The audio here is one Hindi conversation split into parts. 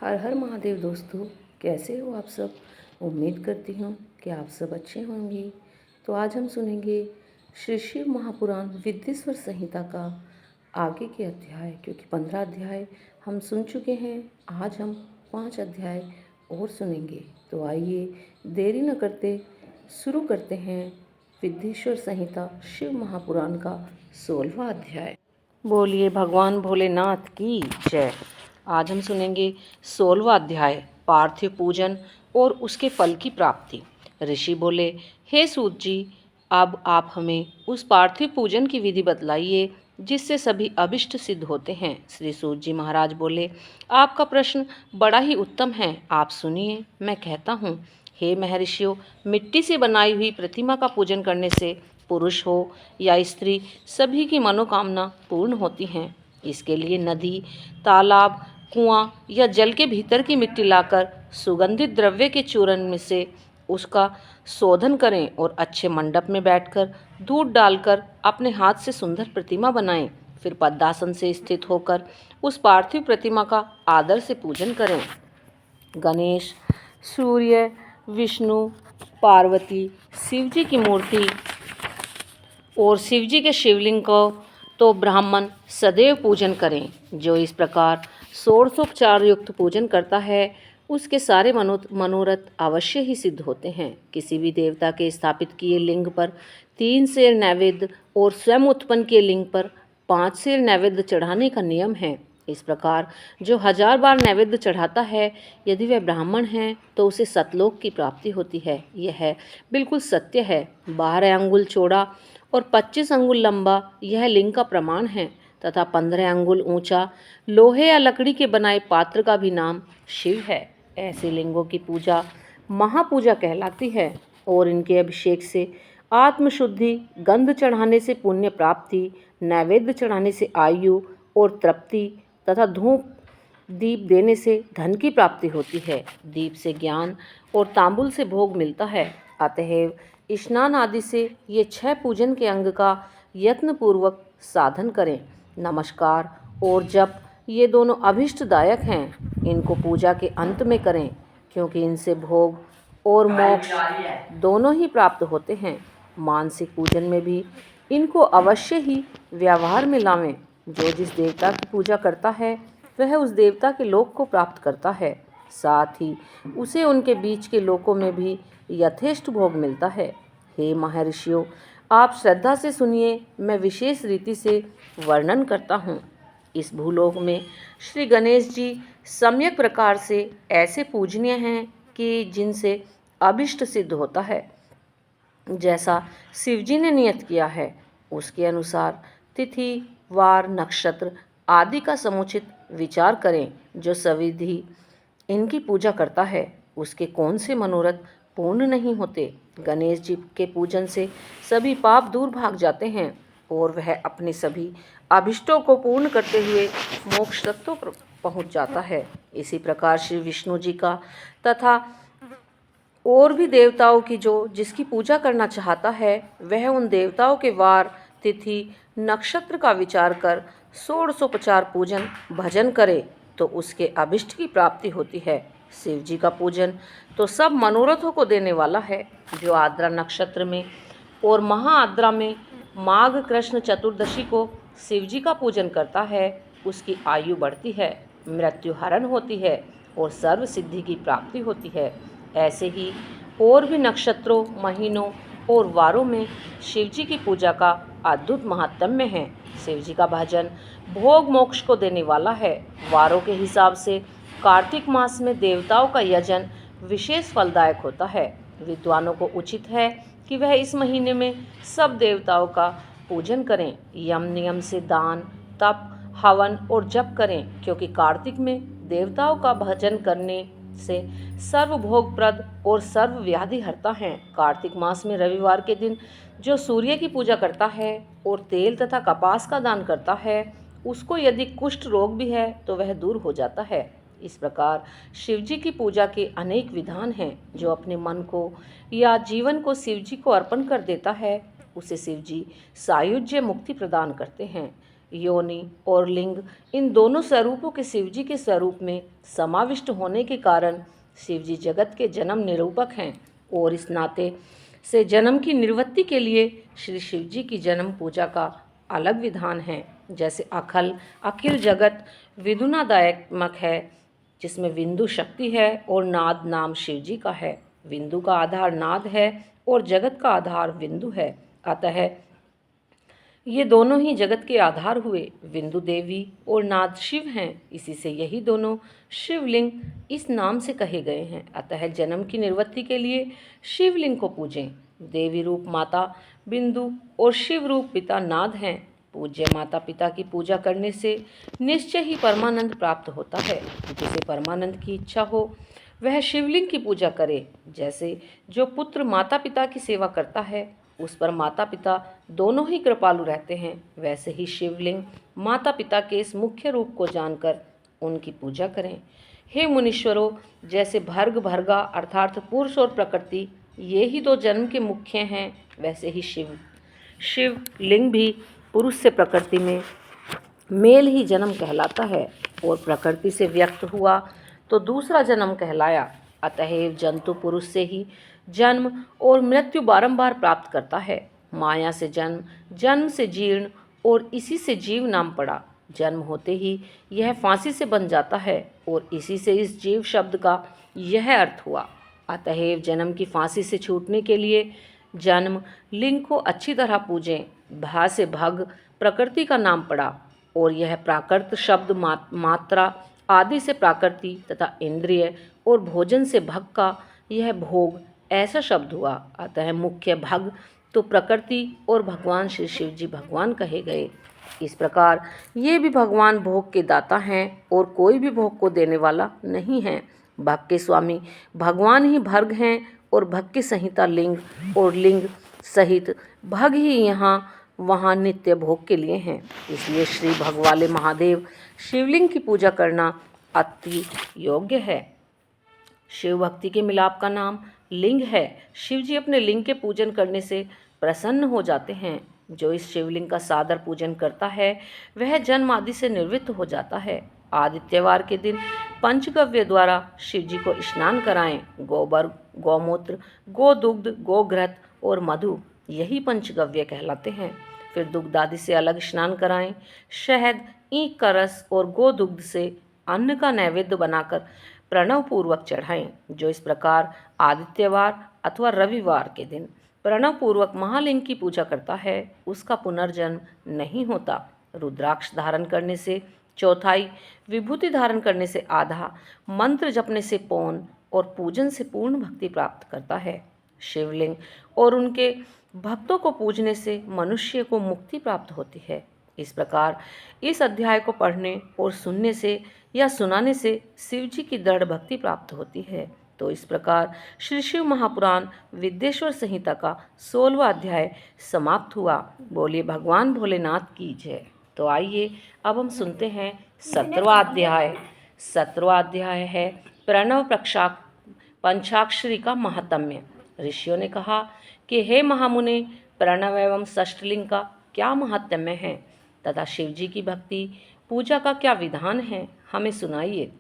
हर हर महादेव दोस्तों, कैसे हो आप सब। उम्मीद करती हूँ कि आप सब अच्छे होंगे। तो आज हम सुनेंगे श्री शिव महापुराण विद्येश्वर संहिता का आगे के अध्याय, क्योंकि 15 अध्याय हम सुन चुके हैं। आज हम 5 अध्याय और सुनेंगे। तो आइए देरी न करते शुरू करते हैं विद्येश्वर संहिता शिव महापुराण का 16वां अध्याय। बोलिए भगवान भोलेनाथ की जय। आज हम सुनेंगे 16वां अध्याय, पार्थिव पूजन और उसके फल की प्राप्ति। ऋषि बोले, हे सूत जी, अब आप हमें उस पार्थिव पूजन की विधि बतलाइए जिससे सभी अभिष्ट सिद्ध होते हैं। श्री सूत जी महाराज बोले, आपका प्रश्न बड़ा ही उत्तम है, आप सुनिए, मैं कहता हूँ। हे महर्षियों, मिट्टी से बनाई हुई प्रतिमा का पूजन करने से पुरुष हो या स्त्री, सभी की मनोकामना पूर्ण होती हैं। इसके लिए नदी, तालाब, कुआं या जल के भीतर की मिट्टी लाकर सुगंधित द्रव्य के चूर्ण में से उसका शोधन करें और अच्छे मंडप में बैठकर दूध डालकर अपने हाथ से सुंदर प्रतिमा बनाएं। फिर पद्मासन से स्थित होकर उस पार्थिव प्रतिमा का आदर से पूजन करें। गणेश, सूर्य, विष्णु, पार्वती, शिव जी की मूर्ति और शिव जी के शिवलिंग को तो ब्राह्मण सदैव पूजन करें। जो इस प्रकार षोडशोपचार युक्त पूजन करता है उसके सारे मनोरथ अवश्य ही सिद्ध होते हैं। किसी भी देवता के स्थापित किए लिंग पर 3 सेर नैवेद्य और स्वयं उत्पन्न किए लिंग पर 5 सेर नैवेद्य चढ़ाने का नियम है। इस प्रकार जो 1000 बार नैवेद्य चढ़ाता है, यदि वह ब्राह्मण है तो उसे सतलोक की प्राप्ति होती है। यह बिल्कुल सत्य है। 12 अंगुल चौड़ा और 25 अंगुल लंबा यह लिंग का प्रमाण है तथा 15 अंगुल ऊंचा लोहे या लकड़ी के बनाए पात्र का भी नाम शिव है। ऐसे लिंगों की पूजा महापूजा कहलाती है और इनके अभिषेक से आत्मशुद्धि, गंध चढ़ाने से पुण्य प्राप्ति, नैवेद्य चढ़ाने से आयु और तृप्ति तथा धूप दीप देने से धन की प्राप्ति होती है। दीप से ज्ञान और तांबुल से भोग मिलता है। अतएव स्नान आदि से ये 6 पूजन के अंग का यत्नपूर्वक साधन करें। नमस्कार और जप ये दोनों अभिष्टदायक हैं। इनको पूजा के अंत में करें, क्योंकि इनसे भोग और मोक्ष दोनों ही प्राप्त होते हैं। मानसिक पूजन में भी इनको अवश्य ही व्यवहार में लावें। जो जिस देवता की पूजा करता है वह उस देवता के लोक को प्राप्त करता है, साथ ही उसे उनके बीच के लोकों में भी यथेष्ट भोग मिलता है। हे महर्षियों, आप श्रद्धा से सुनिए, मैं विशेष रीति से वर्णन करता हूँ। इस भूलोक में श्री गणेश जी सम्यक प्रकार से ऐसे पूजनीय हैं कि जिनसे अभिष्ट सिद्ध होता है। जैसा शिवजी ने नियत किया है उसके अनुसार तिथि, वार, नक्षत्र आदि का समुचित विचार करें। जो सविधि इनकी पूजा करता है उसके कौन से मनोरथ पूर्ण नहीं होते। गणेश जी के पूजन से सभी पाप दूर भाग जाते हैं और वह अपने सभी अभिष्टों को पूर्ण करते हुए मोक्ष तक तो पहुँच जाता है। इसी प्रकार श्री विष्णु जी का तथा और भी देवताओं की जो जिसकी पूजा करना चाहता है वह उन देवताओं के वार, तिथि, नक्षत्र का विचार कर षोडशोपचार पूजन भजन करे तो उसके अभिष्ट की प्राप्ति होती है। शिव जी का पूजन तो सब मनोरथों को देने वाला है। जो आद्रा नक्षत्र में और महाआद्रा में माघ कृष्ण चतुर्दशी को शिव जी का पूजन करता है उसकी आयु बढ़ती है, मृत्यु हरण होती है और सर्व सिद्धि की प्राप्ति होती है। ऐसे ही और भी नक्षत्रों, महीनों और वारों में शिव जी की पूजा का अद्भुत महात्म्य है। शिव जी का भजन भोग मोक्ष को देने वाला है। वारों के हिसाब से कार्तिक मास में देवताओं का यजन विशेष फलदायक होता है। विद्वानों को उचित है कि वह इस महीने में सब देवताओं का पूजन करें। यम नियम से दान, तप, हवन और जप करें, क्योंकि कार्तिक में देवताओं का भजन करने से सर्व भोगप्रद और सर्व व्याधि हरता है। कार्तिक मास में रविवार के दिन जो सूर्य की पूजा करता है और तेल तथा कपास का दान करता है उसको यदि कुष्ठ रोग भी है तो वह दूर हो जाता है। इस प्रकार शिव जी की पूजा के अनेक विधान हैं। जो अपने मन को या जीवन को शिव जी को अर्पण कर देता है उसे शिव जी सायुज्य मुक्ति प्रदान करते हैं। योनि और लिंग इन दोनों स्वरूपों के शिवजी के स्वरूप में समाविष्ट होने के कारण शिवजी जगत के जन्म निरूपक हैं और इस नाते से जन्म की निवृत्ति के लिए श्री शिवजी की जन्म पूजा का अलग विधान है। जैसे अखिल जगत विदुनादायक है, जिसमें विंदु शक्ति है और नाद नाम शिवजी का है। विंदु का आधार नाद है और जगत का आधार विंदु है। अतः ये दोनों ही जगत के आधार हुए। विंदु देवी और नाद शिव हैं, इसी से यही दोनों शिवलिंग इस नाम से कहे गए हैं। अतः जन्म की निवृत्ति के लिए शिवलिंग को पूजें। देवी रूप माता बिंदु और शिव रूप पिता नाद हैं। पूज्य माता पिता की पूजा करने से निश्चय ही परमानंद प्राप्त होता है। जिसे परमानंद की इच्छा हो वह शिवलिंग की पूजा करे। जैसे जो पुत्र माता पिता की सेवा करता है उस पर माता पिता दोनों ही कृपालु रहते हैं, वैसे ही शिवलिंग माता पिता के इस मुख्य रूप को जानकर उनकी पूजा करें। हे मुनीश्वरों, जैसे भर्ग भर्गा अर्थात पुरुष और प्रकृति ये ही दो जन्म के मुख्य हैं, वैसे ही शिवलिंग भी पुरुष से प्रकृति में मेल ही जन्म कहलाता है और प्रकृति से व्यक्त हुआ तो दूसरा जन्म कहलाया। अतएव जंतु पुरुष से ही जन्म और मृत्यु बारंबार प्राप्त करता है। माया से जन्म, जन्म से जीर्ण और इसी से जीव नाम पड़ा। जन्म होते ही यह फांसी से बन जाता है और इसी से इस जीव शब्द का यह अर्थ हुआ। अतएव जन्म की फांसी से छूटने के लिए जन्म लिंग को अच्छी तरह पूजें। भा से भग प्रकृति का नाम पड़ा और यह प्राकृत शब्द मात्रा आदि से प्राकृति तथा इंद्रिय और भोजन से भग का यह भोग ऐसा शब्द हुआ। अतः मुख्य भग तो प्रकृति और भगवान श्री शिव जी भगवान कहे गए। इस प्रकार ये भी भगवान भोग के दाता हैं और कोई भी भोग को देने वाला नहीं है। भग के स्वामी भगवान ही भर्ग हैं और भग की संहिता लिंग और लिंग सहित भग ही यहाँ वहाँ नित्य भोग के लिए हैं। इसलिए श्री भगवाले महादेव शिवलिंग की पूजा करना अति योग्य है। शिव भक्ति के मिलाप का नाम लिंग है। शिव जी अपने लिंग के पूजन करने से प्रसन्न हो जाते हैं। जो इस शिवलिंग का सादर पूजन करता है वह जन्म आदि से निवृत्त हो जाता है। आदित्यवार के दिन पंचगव्य द्वारा शिव जी को स्नान कराएं। गोबर, गौमूत्र, गोदुग्ध, गोघृत और मधु यही पंचगव्य कहलाते हैं। फिर दुग्ध आदि से अलग स्नान कराएं। शहद, ईख का रस और गोदुग्ध से अन्न का नैवेद्य बनाकर प्रणव पूर्वक चढ़ाएं। जो इस प्रकार आदित्यवार अथवा रविवार के दिन प्रणव पूर्वक महालिंग की पूजा करता है उसका पुनर्जन्म नहीं होता। रुद्राक्ष धारण करने से चौथाई, विभूति धारण करने से आधा, मंत्र जपने से पौन और पूजन से पूर्ण भक्ति प्राप्त करता है। शिवलिंग और उनके भक्तों को पूजने से मनुष्य को मुक्ति प्राप्त होती है। इस प्रकार इस अध्याय को पढ़ने और सुनने से या सुनाने से शिव जी की दृढ़ भक्ति प्राप्त होती है। तो इस प्रकार श्री शिव महापुराण विद्येश्वर संहिता का 16वां अध्याय समाप्त हुआ। बोलिए भगवान भोलेनाथ की जय। तो आइए अब हम सुनते हैं 17वां अध्याय। 17वां अध्याय है प्रणव पंचाक्षरी का महात्म्य। ऋषियों ने कहा कि हे महामुने, प्रणव एवं षष्ठलिंग का क्या महात्म्य है तथा शिवजी की भक्ति पूजा का क्या विधान है, हमें सुनाइए।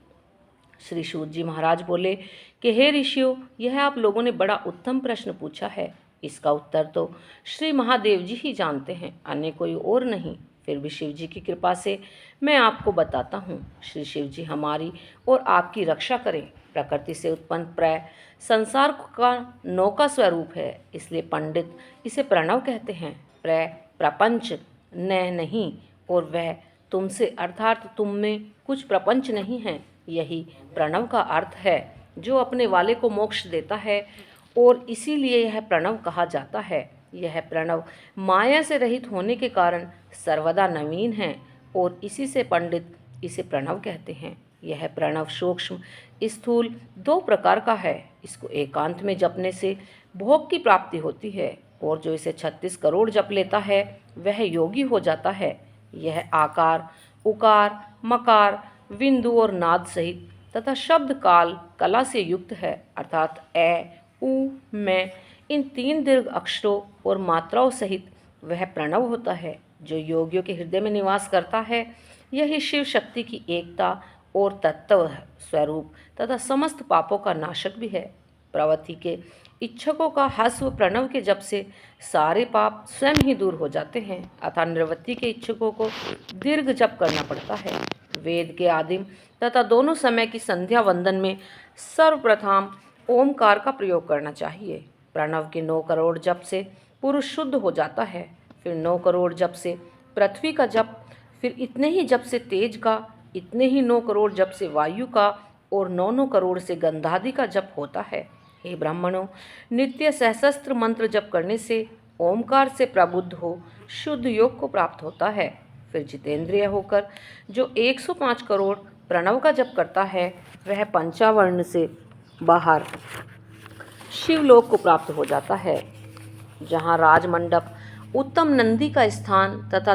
श्री सूत जी महाराज बोले कि हे ऋषियों, यह आप लोगों ने बड़ा उत्तम प्रश्न पूछा है। इसका उत्तर तो श्री महादेव जी ही जानते हैं, अन्य कोई और नहीं। फिर भी शिव जी की कृपा से मैं आपको बताता हूँ। श्री शिव जी हमारी और आपकी रक्षा करें। प्रकृति से उत्पन्न प्रय संसार का नौका स्वरूप है, इसलिए पंडित इसे प्रणव कहते हैं। प्रय प्रपंच नहीं और वह तुमसे अर्थात तुम में कुछ प्रपंच नहीं है। यही प्रणव का अर्थ है जो अपने वाले को मोक्ष देता है और इसीलिए यह प्रणव कहा जाता है। यह प्रणव माया से रहित होने के कारण सर्वदा नवीन है और इसी से पंडित इसे प्रणव कहते हैं। यह प्रणव सूक्ष्म स्थूल दो प्रकार का है। इसको एकांत में जपने से भोग की प्राप्ति होती है और जो इसे 36 करोड़ जप लेता है वह योगी हो जाता है। यह आकार, उकार, मकार, बिंदु और नाद सहित तथा शब्द काल कला से युक्त है, अर्थात ए, उ, मैं इन 3 दीर्घ अक्षरों और मात्राओं सहित वह प्रणव होता है। जो योगियों के हृदय में निवास करता है, यही शिव शक्ति की एकता और तत्व स्वरूप तथा समस्त पापों का नाशक भी है। प्रवृत्ति के इच्छुकों का हस्व प्रणव के जप से सारे पाप स्वयं ही दूर हो जाते हैं, अतः निवृत्ति के इच्छुकों को दीर्घ जप करना पड़ता है। वेद के आदिम तथा दोनों समय की संध्या वंदन में सर्वप्रथम ओमकार का प्रयोग करना चाहिए। प्रणव के 9 करोड़ जप से पुरुष शुद्ध हो जाता है, फिर 9 करोड़ जप से पृथ्वी का जप, फिर इतने ही जप से तेज का, इतने ही 9 करोड़ जप से वायु का और 9 करोड़ से गंधादि का जप होता है। हे ब्राह्मणों, नित्य सहस्त्र मंत्र जप करने से ओमकार से प्रबुद्ध हो शुद्ध योग को प्राप्त होता है। फिर जितेंद्रिय होकर जो 105 करोड़ प्रणव का जप करता है, वह पंचावर्ण से बाहर शिवलोक को प्राप्त हो जाता है, जहाँ राजमंडप, उत्तम नंदी का स्थान तथा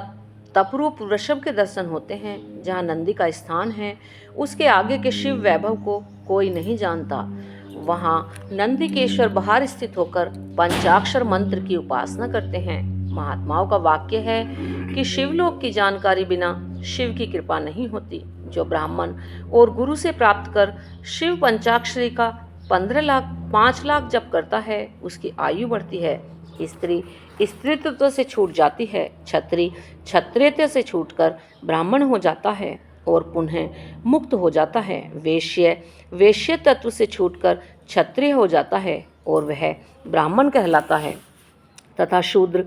तपरूप वृषभ के दर्शन होते हैं। जहाँ नंदी का स्थान है, उसके आगे के शिव वैभव को कोई नहीं जानता। वहाँ नंदीकेश्वर बाहर स्थित होकर पंचाक्षर मंत्र की उपासना करते हैं। महात्माओं का वाक्य है कि शिवलोक की जानकारी बिना शिव की कृपा नहीं होती। जो ब्राह्मण और गुरु से प्राप्त कर शिव पंचाक्षरी का 15 लाख 5 लाख जप करता है, उसकी आयु बढ़ती है। स्त्री स्त्रीत्व से छूट जाती है, क्षत्रिय क्षत्रियत्व से छूटकर ब्राह्मण हो जाता है और पुनः मुक्त हो जाता है। वेश्य वेश्य तत्व से छूटकर क्षत्रिय हो जाता है और वह ब्राह्मण कहलाता है। तथा शूद्र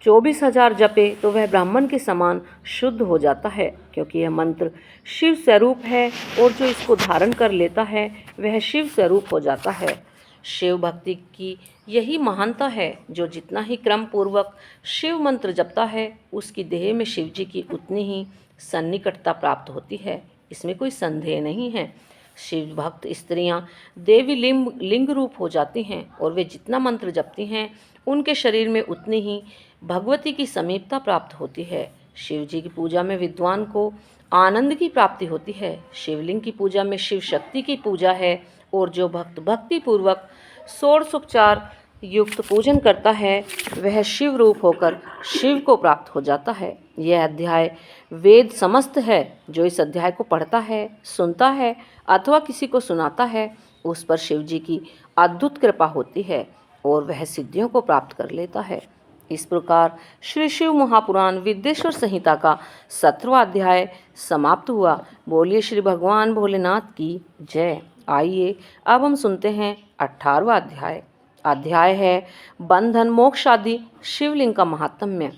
24,000 जपे तो वह ब्राह्मण के समान शुद्ध हो जाता है, क्योंकि यह मंत्र शिव स्वरूप है और जो इसको धारण कर लेता है वह शिव स्वरूप हो जाता है। शिव भक्ति की यही महानता है। जो जितना ही क्रम पूर्वक शिव मंत्र जपता है, उसकी देह में शिव जी की उतनी ही सन्निकटता प्राप्त होती है, इसमें कोई संदेह नहीं है। शिव भक्त स्त्रियां देवी लिंग रूप हो जाती हैं और वे जितना मंत्र जपती हैं, उनके शरीर में उतनी ही भगवती की समीपता प्राप्त होती है। शिव जी की पूजा में विद्वान को आनंद की प्राप्ति होती है। शिवलिंग की पूजा में शिव शक्ति की पूजा है और जो भक्त भक्ति पूर्वक षोडशोपचार युक्त पूजन करता है, वह शिव रूप होकर शिव को प्राप्त हो जाता है। यह अध्याय वेद समस्त है। जो इस अध्याय को पढ़ता है, सुनता है अथवा किसी को सुनाता है, उस पर शिव जी की अद्भुत कृपा होती है और वह सिद्धियों को प्राप्त कर लेता है। इस प्रकार श्री शिव महापुराण विद्येश्वर संहिता का 17वां अध्याय समाप्त हुआ। बोलिए श्री भगवान भोलेनाथ की जय। आइए अब हम सुनते हैं 18वां अध्याय। अध्याय है बंधन मोक्ष आदि शिवलिंग का महात्म्य।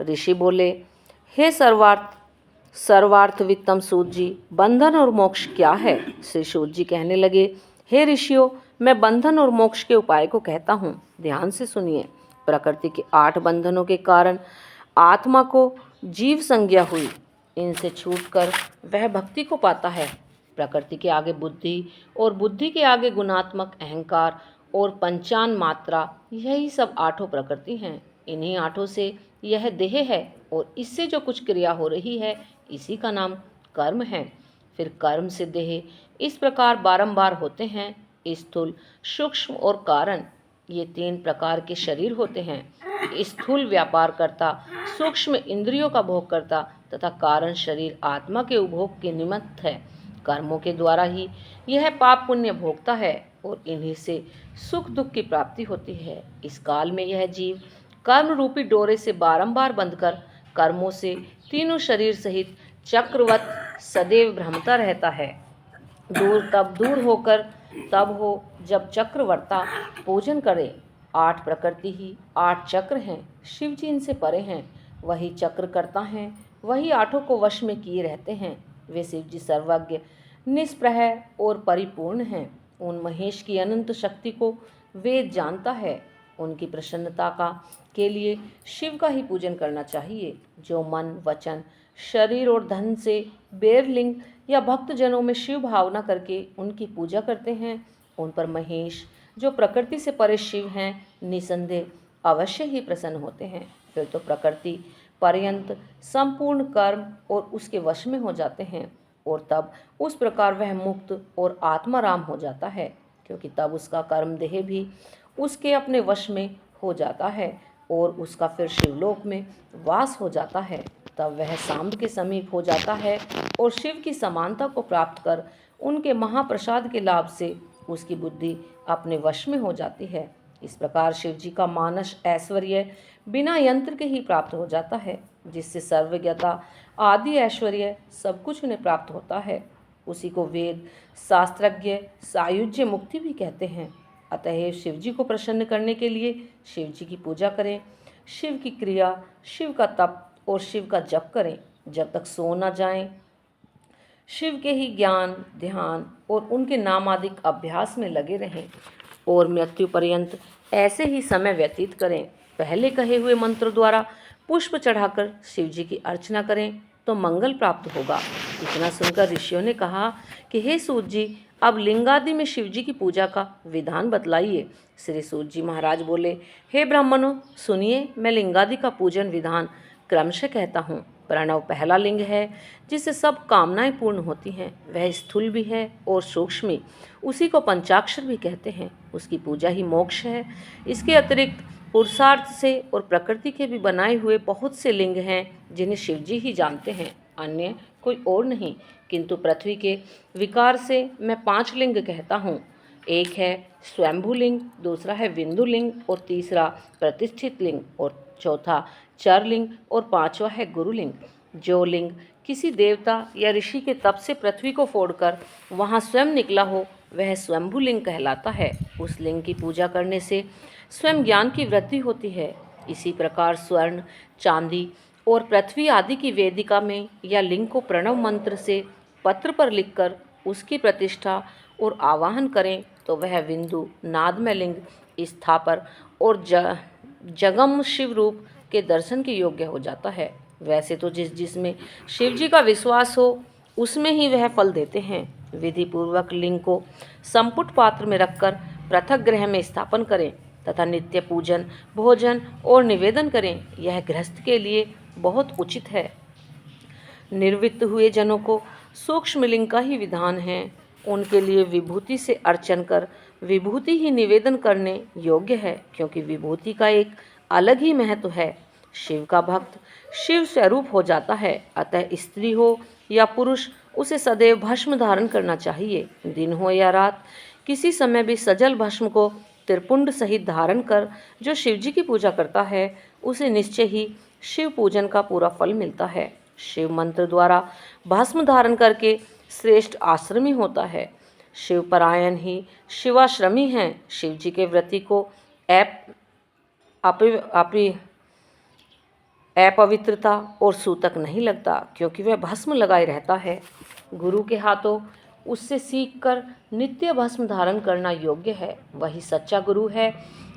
ऋषि बोले, हे सर्वार्थ वित्तम सूत जी, बंधन और मोक्ष क्या है? श्री सूत जी कहने लगे, हे ऋषियों, मैं बंधन और मोक्ष के उपाय को कहता हूँ, ध्यान से सुनिए। प्रकृति के 8 बंधनों के कारण आत्मा को जीव संज्ञा हुई। इनसे छूटकर वह भक्ति को पाता है। प्रकृति के आगे बुद्धि और बुद्धि के आगे गुणात्मक अहंकार और पंचान मात्रा, यही सब 8 प्रकृति हैं। इन्हीं 8 से यह देह है और इससे जो कुछ क्रिया हो रही है, इसी का नाम कर्म है। फिर कर्म से देह इस प्रकार बारंबार होते हैं। स्थूल, सूक्ष्म और कारण, ये 3 प्रकार के शरीर होते हैं। स्थूल व्यापार करता, सूक्ष्म इंद्रियों का भोग करता तथा कारण शरीर आत्मा के उपभोग के निमित्त है। कर्मों के द्वारा ही यह पाप पुण्य भोगता है और इन्हीं से सुख दुख की प्राप्ति होती है। इस काल में यह जीव कर्म रूपी डोरे से बारंबार बंधकर कर्मों से तीनों शरीर सहित चक्रवत सदैव भ्रमता रहता है। दूर होकर तब हो जब चक्रवर्ता पूजन करे। 8 प्रकृति ही 8 चक्र हैं। शिव जी इनसे परे हैं। वही चक्र करता हैं, वही 8 को वश में किए रहते हैं। वे शिव जी सर्वज्ञ, निष्प्रह और परिपूर्ण हैं। उन महेश की अनंत शक्ति को वेद जानता है। उनकी प्रसन्नता के लिए शिव का ही पूजन करना चाहिए। जो मन, वचन, शरीर और धन से बेरलिंग या भक्तजनों में शिव भावना करके उनकी पूजा करते हैं, उन पर महेश, जो प्रकृति से परे शिव हैं, निसंदेह अवश्य ही प्रसन्न होते हैं। फिर तो प्रकृति पर्यंत संपूर्ण कर्म और उसके वश में हो जाते हैं और तब उस प्रकार वह मुक्त और आत्माराम हो जाता है, क्योंकि तब उसका कर्म देह भी उसके अपने वश में हो जाता है। और उसका फिर शिवलोक में वास हो जाता है, तब वह सांब के समीप हो जाता है और शिव की समानता को प्राप्त कर उनके महाप्रसाद के लाभ से उसकी बुद्धि अपने वश में हो जाती है। इस प्रकार शिव जी का मानस ऐश्वर्य बिना यंत्र के ही प्राप्त हो जाता है, जिससे सर्वज्ञता आदि ऐश्वर्य सब कुछ उन्हें प्राप्त होता है। उसी को वेद शास्त्रज्ञ सायुज्य मुक्ति भी कहते हैं। अतः शिव जी को प्रसन्न करने के लिए शिव जी की पूजा करें, शिव की क्रिया, शिव का तप और शिव का जप करें। जब तक सो न जाएं, शिव के ही ज्ञान, ध्यान और उनके नामादिक अभ्यास में लगे रहें और मृत्यु पर्यंत ऐसे ही समय व्यतीत करें। पहले कहे हुए मंत्र द्वारा पुष्प चढ़ाकर शिव जी की अर्चना करें तो मंगल प्राप्त होगा। इतना सुनकर ऋषियों ने कहा कि हे सूत जी, अब लिंगादि में शिव जी की पूजा का विधान बतलाइए। श्री सूत जी महाराज बोले, हे ब्राह्मणों सुनिए, मैं लिंगादि का पूजन विधान क्रमशः कहता हूँ। प्रणव पहला लिंग है जिससे सब कामनाएं पूर्ण होती हैं। वह स्थूल भी है और सूक्ष्म, उसी को पंचाक्षर भी कहते हैं। उसकी पूजा ही मोक्ष है। इसके अतिरिक्त पुरुषार्थ से और प्रकृति के भी बनाए हुए बहुत से लिंग हैं जिन्हें शिव जी ही जानते हैं, अन्य कोई और नहीं। किंतु पृथ्वी के विकार से मैं 5 लिंग कहता हूँ। एक है स्वयंभू लिंग, दूसरा है विंदु लिंग और तीसरा प्रतिष्ठित लिंग और चौथा चर लिंग और 5वां है गुरुलिंग। जो लिंग किसी देवता या ऋषि के तप से पृथ्वी को फोड़कर वहां स्वयं निकला हो वह स्वयंभू लिंग कहलाता है। उस लिंग की पूजा करने से स्वयं ज्ञान की वृद्धि होती है। इसी प्रकार स्वर्ण, चांदी और पृथ्वी आदि की वेदिका में या लिंग को प्रणव मंत्र से पत्र पर लिखकर उसकी प्रतिष्ठा और आवाहन करें तो वह बिंदु नादमय लिंग स्थापर और जगम शिव रूप के दर्शन के योग्य हो जाता है। वैसे तो जिसमें शिव जी का विश्वास हो उसमें ही वह फल देते हैं। विधि पूर्वक लिंग को संपुट पात्र में रखकर पृथक गृह में स्थापन करें तथा नित्य पूजन, भोजन और निवेदन करें। यह गृहस्थ के लिए बहुत उचित है। निर्वित्त हुए जनों को सूक्ष्म लिंग का ही विधान है। उनके लिए विभूति से अर्चन कर विभूति ही निवेदन करने योग्य है, क्योंकि विभूति का एक अलग ही महत्व है। शिव का भक्त शिव स्वरूप हो जाता है, अतः स्त्री हो या पुरुष उसे सदैव भस्म धारण करना चाहिए। दिन हो या रात, किसी समय भी सजल भस्म को त्रिपुंड सहित धारण कर जो शिव जी की पूजा करता है उसे निश्चय ही शिव पूजन का पूरा फल मिलता है। शिव मंत्र द्वारा भस्म धारण करके श्रेष्ठ आश्रमी होता है। शिव परायण ही शिवाश्रमी हैं। शिव जी के व्रती को अपवित्रता और सूतक नहीं लगता, क्योंकि वह भस्म लगाए रहता है। गुरु के हाथों उससे सीखकर नित्य भस्म धारण करना योग्य है। वही सच्चा गुरु है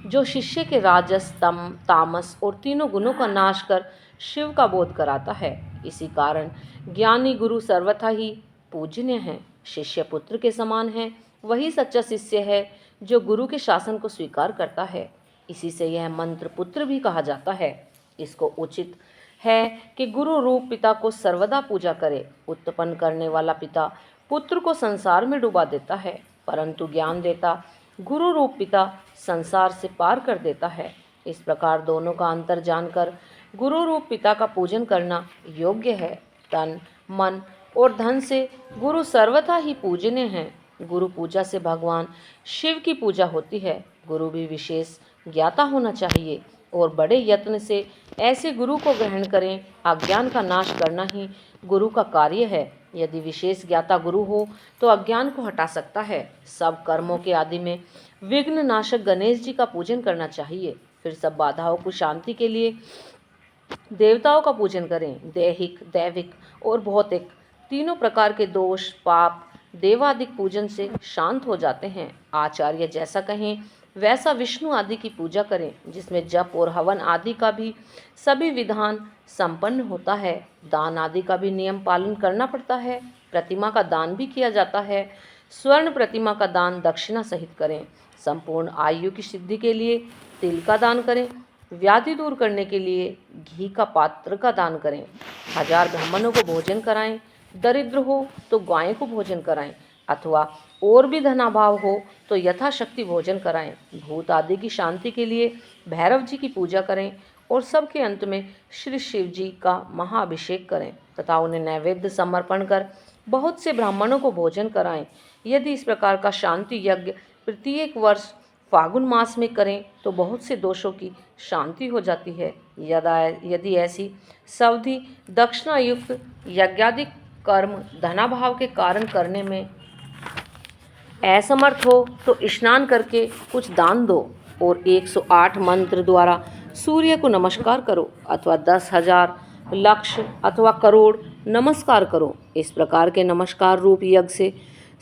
जो शिष्य के राजस, तामस और तीनों गुणों का नाश कर शिव का बोध कराता है। इसी कारण ज्ञानी गुरु सर्वथा ही पूजनीय है, शिष्य पुत्र के समान है। वही सच्चा शिष्य है जो गुरु के शासन को स्वीकार करता है। इसी से यह मंत्र पुत्र भी कहा जाता है। इसको उचित है कि गुरु रूप पिता को सर्वदा पूजा करे। उत्पन्न करने वाला पिता पुत्र को संसार में डुबा देता है, परंतु ज्ञान देता गुरु रूप पिता संसार से पार कर देता है। इस प्रकार दोनों का अंतर जानकर गुरु रूप पिता का पूजन करना योग्य है। तन, मन और धन से गुरु सर्वथा ही पूजनीय हैं। गुरु पूजा से भगवान शिव की पूजा होती है। गुरु भी विशेष ज्ञाता होना चाहिए और बड़े यत्न से ऐसे गुरु को ग्रहण करें। अज्ञान का नाश करना ही गुरु का कार्य है। यदि विशेष ज्ञाता गुरु हो तो अज्ञान को हटा सकता है। सब कर्मों के आदि में विघ्न नाशक गणेश जी का पूजन करना चाहिए। फिर सब बाधाओं को शांति के लिए देवताओं का पूजन करें। दैहिक, दैविक और भौतिक तीनों प्रकार के दोष, पाप देवादिक पूजन से शांत हो जाते हैं। आचार्य जैसा कहें वैसा विष्णु आदि की पूजा करें, जिसमें जप और हवन आदि का भी सभी विधान संपन्न होता है। दान आदि का भी नियम पालन करना पड़ता है। प्रतिमा का दान भी किया जाता है। स्वर्ण प्रतिमा का दान दक्षिणा सहित करें। संपूर्ण आयु की सिद्धि के लिए तिल का दान करें। व्याधि दूर करने के लिए घी का पात्र का दान करें। 1000 ब्राह्मणों को भोजन कराएं। दरिद्र हो तो गाय को भोजन कराएं, अथवा और भी धनाभाव हो तो यथाशक्ति भोजन कराएं। भूत आदि की शांति के लिए भैरव जी की पूजा करें और सबके अंत में श्री शिव जी का महाअभिषेक करें तथा उन्हें नैवेद्य समर्पण कर बहुत से ब्राह्मणों को भोजन कराएं। यदि इस प्रकार का शांति यज्ञ प्रत्येक वर्ष फागुन मास में करें तो बहुत से दोषों की शांति हो जाती है। यदि ऐसी सावधि दक्षिणायुक्त यज्ञादि कर्म धनाभाव के कारण करने में असमर्थ हो तो स्नान करके कुछ दान दो और 108 मंत्र द्वारा सूर्य को नमस्कार करो अथवा 10,000 लक्ष अथवा करोड़ नमस्कार करो। इस प्रकार के नमस्कार रूप यज्ञ से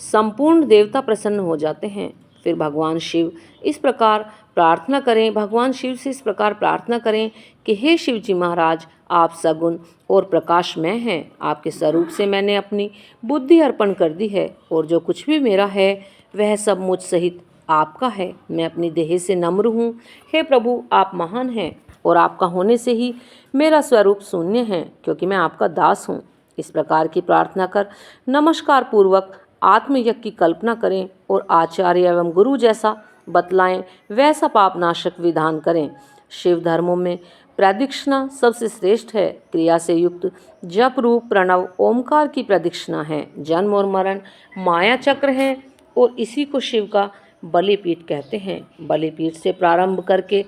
संपूर्ण देवता प्रसन्न हो जाते हैं। फिर भगवान शिव इस प्रकार प्रार्थना करें भगवान शिव से इस प्रकार प्रार्थना करें कि हे शिव जी महाराज, आप सगुण और प्रकाशमय हैं। आपके स्वरूप से मैंने अपनी बुद्धि अर्पण कर दी है और जो कुछ भी मेरा है वह सब मुझ सहित आपका है। मैं अपनी देह से नम्र हूँ। हे प्रभु, आप महान हैं और आपका होने से ही मेरा स्वरूप शून्य है, क्योंकि मैं आपका दास हूँ। इस प्रकार की प्रार्थना कर नमस्कार पूर्वक आत्मयज्ञ की कल्पना करें और आचार्य एवं गुरु जैसा बतलाएं वैसा पापनाशक विधान करें। शिव धर्मों में प्रदक्षिणा सबसे श्रेष्ठ है। क्रिया से युक्त जप रूप प्रणव ओमकार की प्रदक्षिणा है। जन्म और मरण माया चक्र है और इसी को शिव का बलिपीठ कहते हैं। बलिपीठ से प्रारंभ करके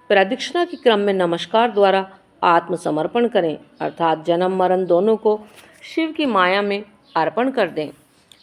प्रदक्षिणा के क्रम में नमस्कार द्वारा आत्मसमर्पण करें, अर्थात जन्म मरण दोनों को शिव की माया में अर्पण कर दें।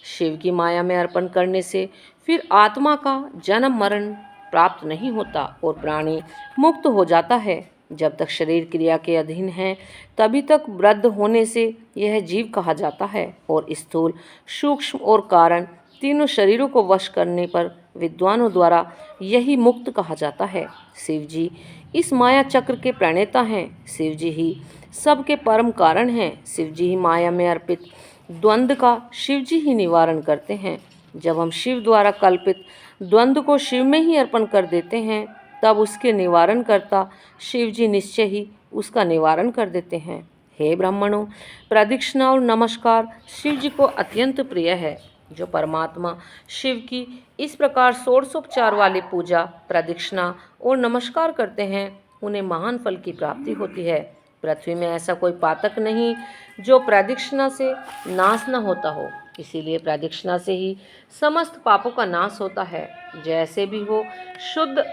शिव की माया में अर्पण करने से फिर आत्मा का जन्म मरण प्राप्त नहीं होता और प्राणी मुक्त हो जाता है। जब तक शरीर क्रिया के अधीन है तभी तक वृद्ध होने से यह जीव कहा जाता है और स्थूल, सूक्ष्म और कारण तीनों शरीरों को वश करने पर विद्वानों द्वारा यही मुक्त कहा जाता है। शिव जी इस माया चक्र के प्रणेता हैं। शिव जी ही सबके परम कारण हैं। शिव जी ही माया में अर्पित द्वंद्व का शिव जी ही निवारण करते हैं। जब हम शिव द्वारा कल्पित द्वंद्व को शिव में ही अर्पण कर देते हैं तब उसके निवारण करता शिव जी निश्चय ही उसका निवारण कर देते हैं। हे ब्राह्मणों, प्रदक्षिणा और नमस्कार शिव जी को अत्यंत प्रिय है। जो परमात्मा शिव की इस प्रकार षोडशोपचार वाली पूजा, प्रदक्षिणा और नमस्कार करते हैं उन्हें महान फल की प्राप्ति होती है। पृथ्वी में ऐसा कोई पातक नहीं जो प्रदक्षिणा से नाश न होता हो। इसीलिए प्रदक्षिणा से ही समस्त पापों का नाश होता है। जैसे भी हो, शुद्ध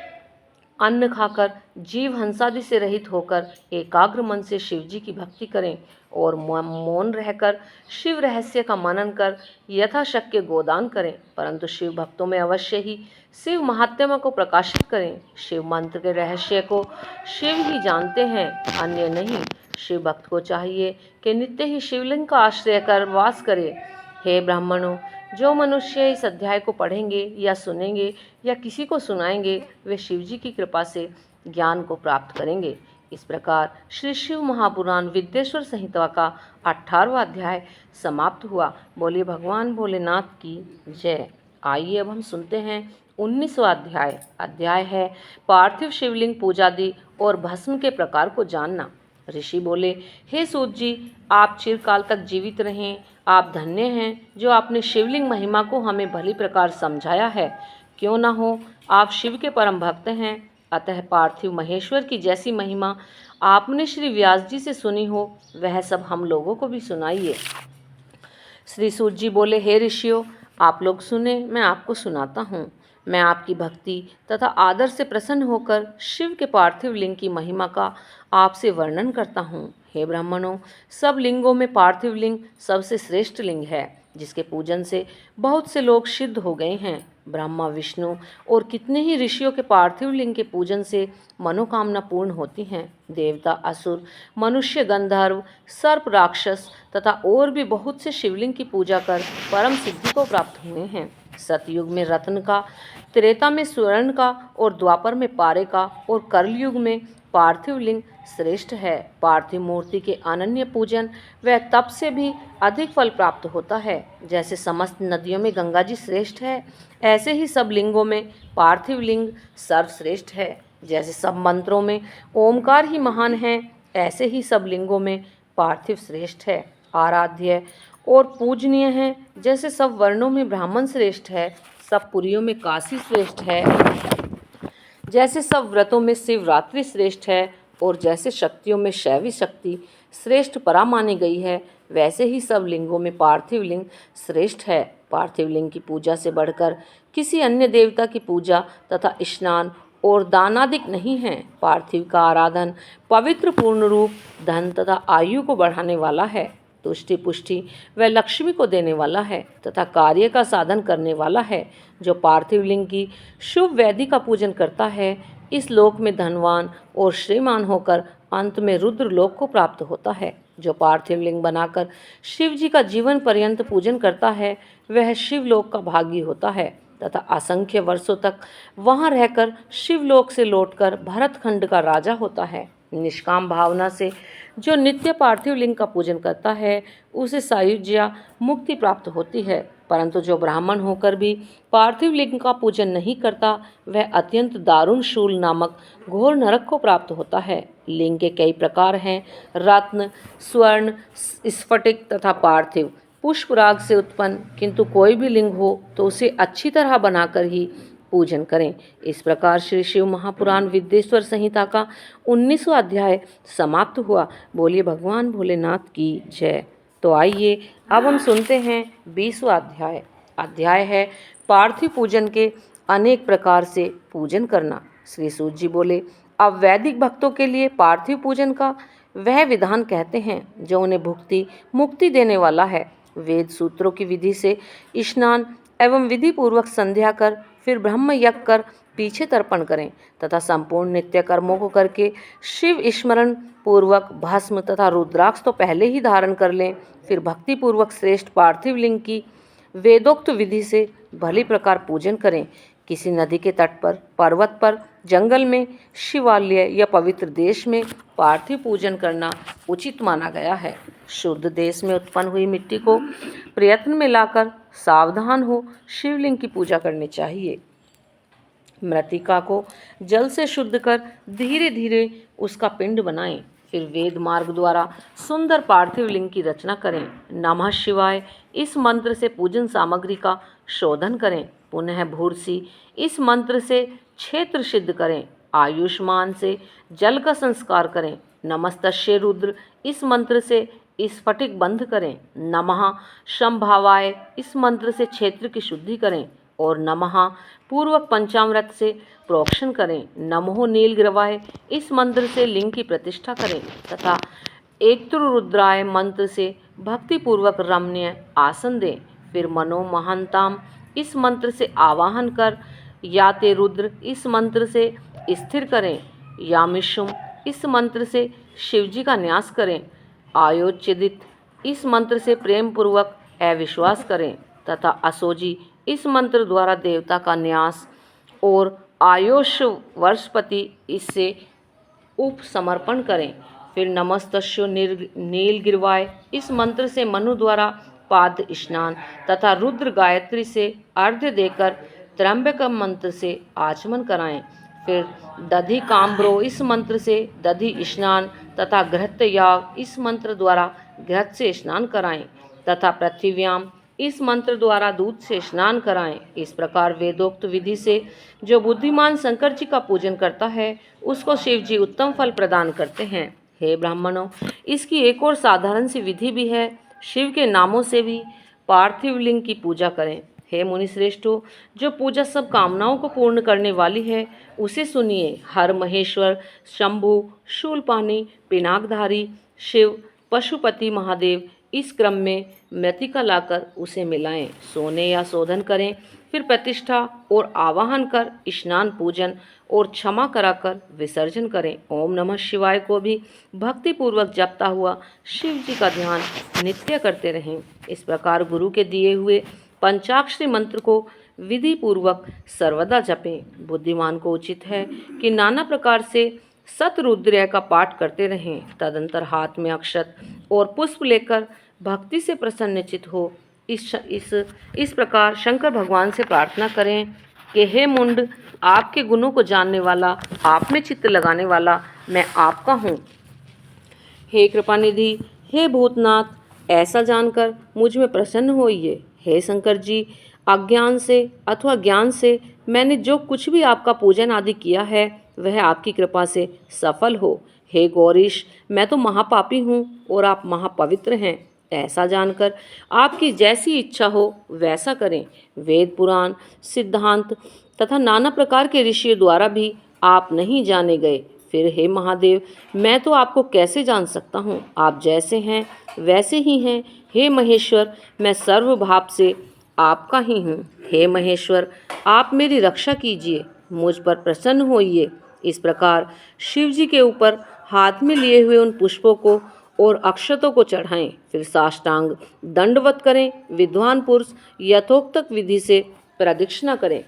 अन्न खाकर जीव हंसादि से रहित होकर एकाग्र मन से शिव जी की भक्ति करें और मौन रहकर शिव रहस्य का मनन कर यथाशक्य गोदान करें, परंतु शिव भक्तों में अवश्य ही शिव महात्म्य को प्रकाशित करें। शिव मंत्र के रहस्य को शिव ही जानते हैं, अन्य नहीं। शिव भक्त को चाहिए कि नित्य ही शिवलिंग का आश्रय कर वास करे। हे ब्राह्मणों, जो मनुष्य इस अध्याय को पढ़ेंगे या सुनेंगे या किसी को सुनाएंगे वे शिव जी की कृपा से ज्ञान को प्राप्त करेंगे। इस प्रकार श्री शिव महापुराण विद्येश्वर संहिता का 18वां अध्याय समाप्त हुआ। बोलिए भगवान भोलेनाथ की जय। आइए अब हम सुनते हैं 19वां अध्याय। अध्याय है पार्थिव शिवलिंग पूजादि और भस्म के प्रकार को जानना। ऋषि बोले, हे सूत जी, आप चिरकाल तक जीवित रहें। आप धन्य हैं जो आपने शिवलिंग महिमा को हमें भली प्रकार समझाया है। क्यों न हो, आप शिव के परम भक्त हैं, अतः पार्थिव महेश्वर की जैसी महिमा आपने श्री व्यास जी से सुनी हो वह सब हम लोगों को भी सुनाइए। श्री सूत जी बोले, हे ऋषियों, आप लोग सुने, मैं आपको सुनाता हूँ। मैं आपकी भक्ति तथा आदर से प्रसन्न होकर शिव के पार्थिव लिंग की महिमा का आपसे वर्णन करता हूँ। हे ब्राह्मणों, सब लिंगों में पार्थिव लिंग सबसे श्रेष्ठ लिंग है, जिसके पूजन से बहुत से लोग सिद्ध हो गए हैं। ब्रह्मा, विष्णु और कितने ही ऋषियों के पार्थिव लिंग के पूजन से मनोकामना पूर्ण होती हैं। देवता, असुर, मनुष्य, गंधर्व, सर्प, राक्षस तथा और भी बहुत से शिवलिंग की पूजा कर परम सिद्धि को प्राप्त हुए हैं। सतयुग में रत्न का, त्रेता में स्वर्ण का और द्वापर में पारे का और कलयुग में पार्थिव लिंग श्रेष्ठ है। पार्थिव मूर्ति के अनन्य पूजन व तप से भी अधिक फल प्राप्त होता है। जैसे समस्त नदियों में गंगा जी श्रेष्ठ है, ऐसे ही सब लिंगों में पार्थिव लिंग सर्वश्रेष्ठ है। जैसे सब मंत्रों में ओमकार ही महान है, ऐसे ही सब लिंगों में पार्थिव श्रेष्ठ है। आराध्य और पूजनीय हैं। जैसे सब वर्णों में ब्राह्मण श्रेष्ठ है, सब पुरियों में काशी श्रेष्ठ है, जैसे सब व्रतों में शिवरात्रि श्रेष्ठ है, और जैसे शक्तियों में शैवी शक्ति श्रेष्ठ परा मानी गई है, वैसे ही सब लिंगों में पार्थिव लिंग श्रेष्ठ है। पार्थिव लिंग की पूजा से बढ़कर किसी अन्य देवता की पूजा तथा स्नान और दानादिक नहीं है। पार्थिव का आराधन पवित्र पूर्ण रूप, धन तथा आयु को बढ़ाने वाला है, तुष्टि पुष्टि व लक्ष्मी को देने वाला है तथा कार्य का साधन करने वाला है। जो पार्थिव लिंग की शुभ वेदी का पूजन करता है, इस लोक में धनवान और श्रीमान होकर अंत में रुद्र लोक को प्राप्त होता है। जो पार्थिव लिंग बनाकर शिव जी का जीवन पर्यंत पूजन करता है, वह शिवलोक का भागी होता है तथा असंख्य वर्षों तक वहां रहकर शिवलोक से लौटकर भरतखंड का राजा होता है। निष्काम भावना से जो नित्य पार्थिव लिंग का पूजन करता है, उसे सायुज्या मुक्ति प्राप्त होती है। परंतु जो ब्राह्मण होकर भी पार्थिव लिंग का पूजन नहीं करता, वह अत्यंत दारुण शूल नामक घोर नरक को प्राप्त होता है। लिंग के कई प्रकार हैं, रत्न, स्वर्ण, स्फटिक तथा पार्थिव। पुष्पराग से उत्पन्न किंतु कोई भी लिंग हो तो उसे अच्छी तरह बनाकर ही पूजन करें। इस प्रकार श्री शिव महापुराण विद्येश्वर संहिता का 19वां अध्याय समाप्त हुआ। बोलिए भगवान भोलेनाथ की जय। तो आइए अब हम सुनते हैं 20वां अध्याय। अध्याय है पार्थिव पूजन के अनेक प्रकार से पूजन करना। श्री सूत जी बोले, अब वैदिक भक्तों के लिए पार्थिव पूजन का वह विधान कहते हैं जो उन्हें भुक्ति मुक्ति देने वाला है। वेद सूत्रों की विधि से स्नान एवं विधि पूर्वक संध्या कर फिर ब्रह्म यज्ञ कर पीछे तर्पण करें तथा संपूर्ण नित्य कर्मों को करके शिव स्मरण पूर्वक भस्म तथा रुद्राक्ष तो पहले ही धारण कर लें। फिर भक्ति पूर्वक श्रेष्ठ पार्थिव लिंग की वेदोक्त विधि से भली प्रकार पूजन करें। किसी नदी के तट पर, पर्वत पर, जंगल में, शिवालय या पवित्र देश में पार्थिव पूजन करना उचित माना गया है। शुद्ध देश में उत्पन्न हुई मिट्टी को प्रयत्न में लाकर सावधान हो शिवलिंग की पूजा करनी चाहिए। मृतिका को जल से शुद्ध कर धीरे धीरे उसका पिंड बनाएं। फिर वेद मार्ग द्वारा सुंदर पार्थिव लिंग की रचना करें। नमः शिवाय इस मंत्र से पूजन सामग्री का शोधन करें। पुनः भूर्सी इस मंत्र से क्षेत्र सिद्ध करें। आयुष्मान से जल का संस्कार करें। नमस्तस्य रुद्र इस मंत्र से स्फटिक बंध करें। नमः शंभावाय इस मंत्र से क्षेत्र की शुद्धि करें और नमः पूर्वक पंचामृत से प्रोक्षण करें। नमो नीलग्रवाय इस मंत्र से लिंग की प्रतिष्ठा करें तथा रुद्राय मंत्र से भक्ति पूर्वक रमणीय आसन दें। फिर मनो महानताम इस मंत्र से आवाहन कर याते रुद्र इस मंत्र से स्थिर करें। यामिशुम इस मंत्र से शिवजी का न्यास करें। आयोच्यदित इस मंत्र से प्रेम पूर्वक अविश्वास करें तथा असोजी इस मंत्र द्वारा देवता का न्यास और आयुष वर्षपति इससे उपसमर्पण करें। फिर नमस्तस्यो नीलगिरवाय इस मंत्र से मनु द्वारा पाद स्नान तथा रुद्र गायत्री से अर्घ्य देकर त्र्यंबक मंत्र से आचमन कराएं। फिर दधि काम्ब्रो इस मंत्र से दधि स्नान तथा घृत याग इस मंत्र द्वारा घृत से स्नान कराएं तथा पृथ्व्याम इस मंत्र द्वारा दूध से स्नान कराएं। इस प्रकार वेदोक्त विधि से जो बुद्धिमान शंकर जी का पूजन करता है, उसको शिव जी उत्तम फल प्रदान करते हैं। हे ब्राह्मणों, इसकी एक और साधारण सी विधि भी है। शिव के नामों से भी पार्थिव लिंग की पूजा करें। हे मुनि श्रेष्ठों, जो पूजा सब कामनाओं को पूर्ण करने वाली है, उसे सुनिए। हर महेश्वर, शंभु, शूलपाणी, पिनाकधारी, शिव, पशुपति महादेव इस क्रम में मृतिका लाकर उसे मिलाएं। सोने या शोधन करें। फिर प्रतिष्ठा और आवाहन कर स्नान पूजन और क्षमा कराकर विसर्जन करें। ओम नमः शिवाय को भी भक्ति पूर्वक जपता हुआ शिव जी का ध्यान नित्य करते रहें। इस प्रकार गुरु के दिए हुए पंचाक्षरी मंत्र को विधि पूर्वक सर्वदा जपें। बुद्धिमान को उचित है कि नाना प्रकार से सतरुद्रय का पाठ करते रहें। तदंतर हाथ में अक्षत और पुष्प लेकर भक्ति से प्रसन्नचित हो इस प्रकार शंकर भगवान से प्रार्थना करें कि हे मुंड, आपके गुणों को जानने वाला, आप में चित्त लगाने वाला मैं आपका हूँ। हे कृपानिधि, हे भूतनाथ, ऐसा जानकर मुझ में प्रसन्न होइए। हे शंकर जी, अज्ञान से अथवा ज्ञान से मैंने जो कुछ भी आपका पूजन आदि किया है वह आपकी कृपा से सफल हो। हे गौरीश, मैं तो महापापी हूँ और आप महापवित्र हैं। ऐसा जानकर आपकी जैसी इच्छा हो वैसा करें। वेद पुराण, सिद्धांत तथा नाना प्रकार के ऋषियों द्वारा भी आप नहीं जाने गए, फिर हे महादेव, मैं तो आपको कैसे जान सकता हूँ? आप जैसे हैं वैसे ही हैं। हे महेश्वर, मैं सर्वभाव से आपका ही हूँ। हे महेश्वर, आप मेरी रक्षा कीजिए, मुझ पर प्रसन्न होइए। इस प्रकार शिव जी के ऊपर हाथ में लिए हुए उन पुष्पों को और अक्षतों को चढ़ाएं, फिर साष्टांग दंडवत करें। विद्वान पुरुष यथोक्त विधि से प्रदक्षिणा करें,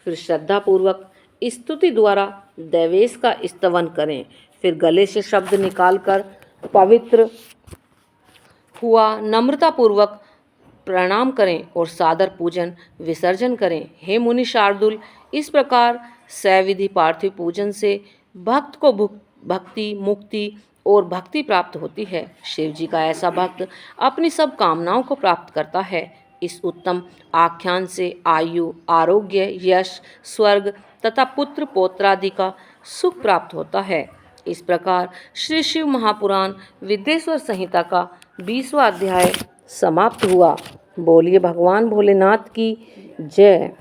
फिर श्रद्धापूर्वक स्तुति द्वारा दैवेश का स्तवन करें, फिर गले से शब्द निकालकर पवित्र हुआ नम्रता पूर्वक प्रणाम करें और सादर पूजन विसर्जन करें। हे मुनि शार्दुल, इस प्रकार सविधि पार्थिव पूजन से भक्त को भक्ति, मुक्ति और भक्ति प्राप्त होती है। शिव जी का ऐसा भक्त अपनी सब कामनाओं को प्राप्त करता है। इस उत्तम आख्यान से आयु, आरोग्य, यश, स्वर्ग तथा पुत्र पौत्रादि का सुख प्राप्त होता है। इस प्रकार श्री शिव महापुराण विद्येश्वर संहिता का 20वां अध्याय समाप्त हुआ। बोलिए भगवान भोलेनाथ की जय।